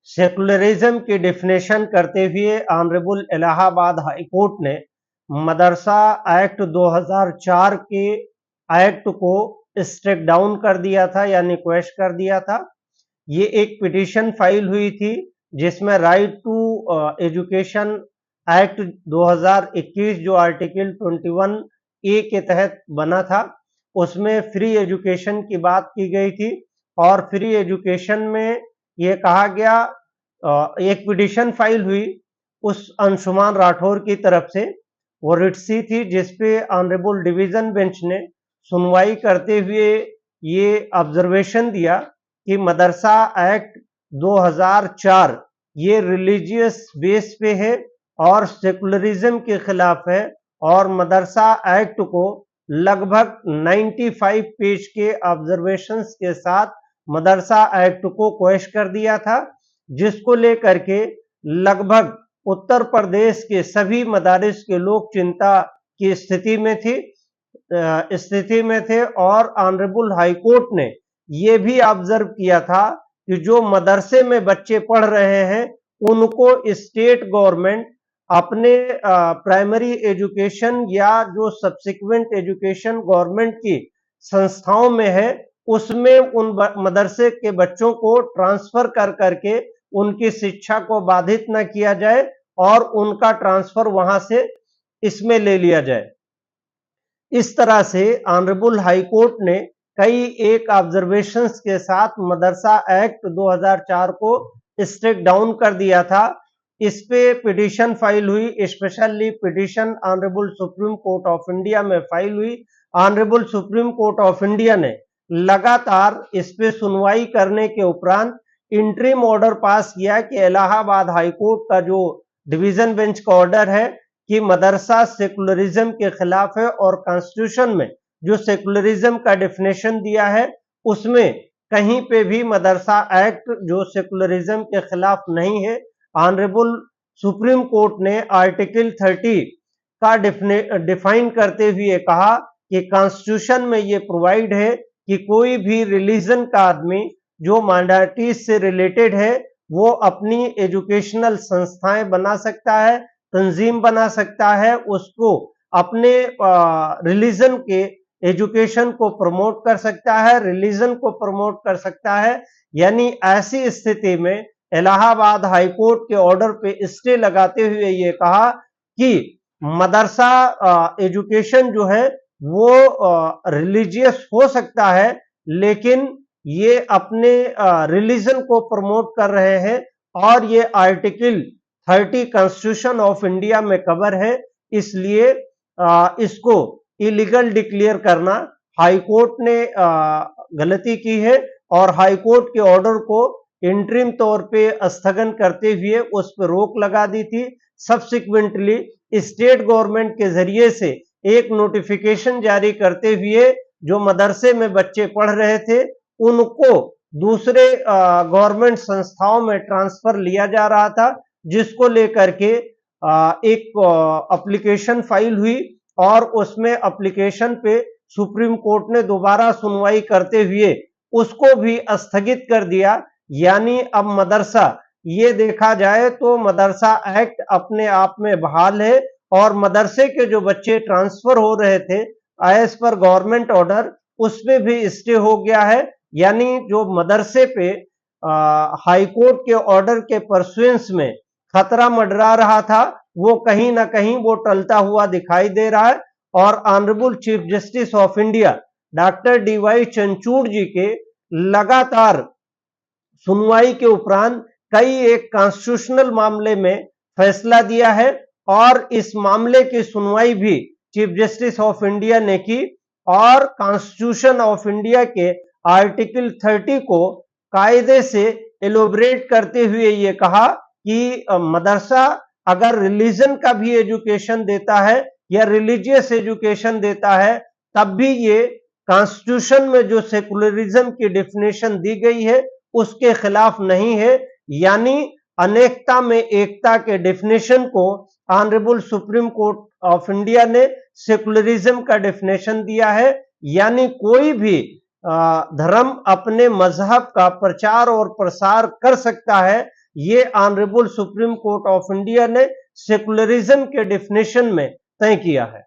Secularism की definition करते हुए ऑनरेबल इलाहाबाद हाई कोर्ट ने मदरसा एक्ट 2004 के एक्ट को स्ट्राइक डाउन कर दिया था, यानी क्वेश कर दिया था। ये एक पिटीशन फाइल हुई थी जिसमें राइट टू एजुकेशन एक्ट 2021 जो आर्टिकल 21 ए के तहत बना था, उसमें फ्री एजुकेशन की बात की गई थी। और फ्री एजुकेशन में ये कहा गया, एक पिटीशन फाइल हुई उस अंशुमान राठौर की तरफ से, वो रिट्सी थी, जिसपे ऑनरेबल डिवीजन बेंच ने सुनवाई करते हुए ये ऑब्जर्वेशन दिया कि मदरसा एक्ट 2004 ये रिलीजियस बेस पे है और सेकुलरिज्म के खिलाफ है, और मदरसा एक्ट को लगभग 95 पेज के ऑब्जर्वेशंस के साथ मदरसा एक्ट को क्वेश कर दिया था, जिसको लेकर के लगभग उत्तर प्रदेश के सभी मदारिस के लोग चिंता की स्थिति में थे। और ऑनरेबल हाई कोर्ट ने यह भी ऑब्जर्व किया था कि जो मदरसे में बच्चे पढ़ रहे हैं उनको स्टेट गवर्नमेंट अपने प्राइमरी एजुकेशन या जो सब्सिक्वेंट एजुकेशन गवर्नमेंट की संस्थाओं में है उसमें उन मदरसे के बच्चों को ट्रांसफर कर करके उनकी शिक्षा को बाधित न किया जाए और उनका ट्रांसफर वहां से इसमें ले लिया जाए। इस तरह से ऑनरेबल हाई कोर्ट ने कई एक ऑब्जर्वेशंस के साथ मदरसा एक्ट 2004 को स्ट्राइक डाउन कर दिया था। इस पे पिटीशन फाइल हुई, specially petition honourable supreme court of India में फाइल हुई। Honourable supreme court of India ने लगातार इस पे सुनवाई करने के उपरांत इंटरिम ऑर्डर पास किया कि इलाहाबाद हाई कोर्ट का जो डिवीजन बेंच का ऑर्डर है कि मदरसा सेकुलरिज्म के खिलाफ है, और कॉन्स्टिट्यूशन में जो सेकुलरिज्म का डेफिनेशन दिया है उसमें कहीं पे भी मदरसा एक्ट जो सेकुलरिज्म के खिलाफ नहीं है। ऑनरेबल सुप्रीम कोर्ट ने आर्टिकल 30 का डिफाइन करते हुए कहा कि कॉन्स्टिट्यूशन में ये प्रोवाइड है कि कोई भी रिलीजन का आदमी जो माइनॉरिटीज से रिलेटेड है वो अपनी एजुकेशनल संस्थाएं बना सकता है, तंजीम बना सकता है, उसको अपने रिलीजन के एजुकेशन को प्रमोट कर सकता है, रिलीजन को प्रमोट कर सकता है। यानी ऐसी स्थिति में इलाहाबाद हाई कोर्ट के ऑर्डर पे स्टे लगाते हुए ये कहा कि मदरसा एजुकेशन जो है वो रिलीजियस हो सकता है, लेकिन ये अपने रिलीजन को प्रमोट कर रहे हैं और ये आर्टिकल 30 कॉन्स्टिट्यूशन ऑफ इंडिया में कवर है, इसलिए इसको इलीगल डिक्लेयर करना हाई कोर्ट ने गलती की है। और हाई कोर्ट के ऑर्डर को इंटरिम तौर पे स्थगन करते हुए उस पर रोक लगा दी थी। सब्सिक्वेंटली स्टेट गवर्नमेंट के जरिए से एक नोटिफिकेशन जारी करते हुए जो मदरसे में बच्चे पढ़ रहे थे उनको दूसरे गवर्नमेंट संस्थाओं में ट्रांसफर लिया जा रहा था, जिसको लेकर के एक एप्लीकेशन फाइल हुई और उसमें एप्लीकेशन पे सुप्रीम कोर्ट ने दोबारा सुनवाई करते हुए उसको भी स्थगित कर दिया। यानी अब मदरसा, ये देखा जाए तो मदरसा एक्ट अपने आप में बहाल है और मदरसे के जो बच्चे ट्रांसफर हो रहे थे एज पर गवर्नमेंट ऑर्डर उसमें भी स्टे हो गया है। यानी जो मदरसे पे हाई कोर्ट के ऑर्डर के परसुएंस में खतरा मंडरा रहा था वो कहीं ना कहीं वो टलता हुआ दिखाई दे रहा है। और honourable chief justice of India doctor DY Chandrachud ji के लगातार सुनवाई के उपरांत कई एक कॉन्स्टिट्यूशनल मामले में फैसला दिया है और इस मामले की सुनवाई भी चीफ जस्टिस ऑफ इंडिया ने की और कॉन्स्टिट्यूशन ऑफ इंडिया के आर्टिकल 30 को कायदे से एलोबरेट करते हुए ये कहा कि मदरसा अगर रिलीजन का भी एजुकेशन देता है या रिलीजियस एजुकेशन देता है तब भी ये कॉन्स्टिट्यूशन में जो सेकुलरिज्म की डेफिनेशन दी गई है उसके खिलाफ नहीं है। यानी अनेकता में एकता के डेफिनेशन को honourable supreme court of India ने सेकुलरिज्म का डेफिनेशन दिया है। यानी कोई भी धर्म अपने मजहब का प्रचार और प्रसार कर सकता है, ये honourable supreme court of India ने सेकुलरिज्म के डेफिनेशन में तय किया है।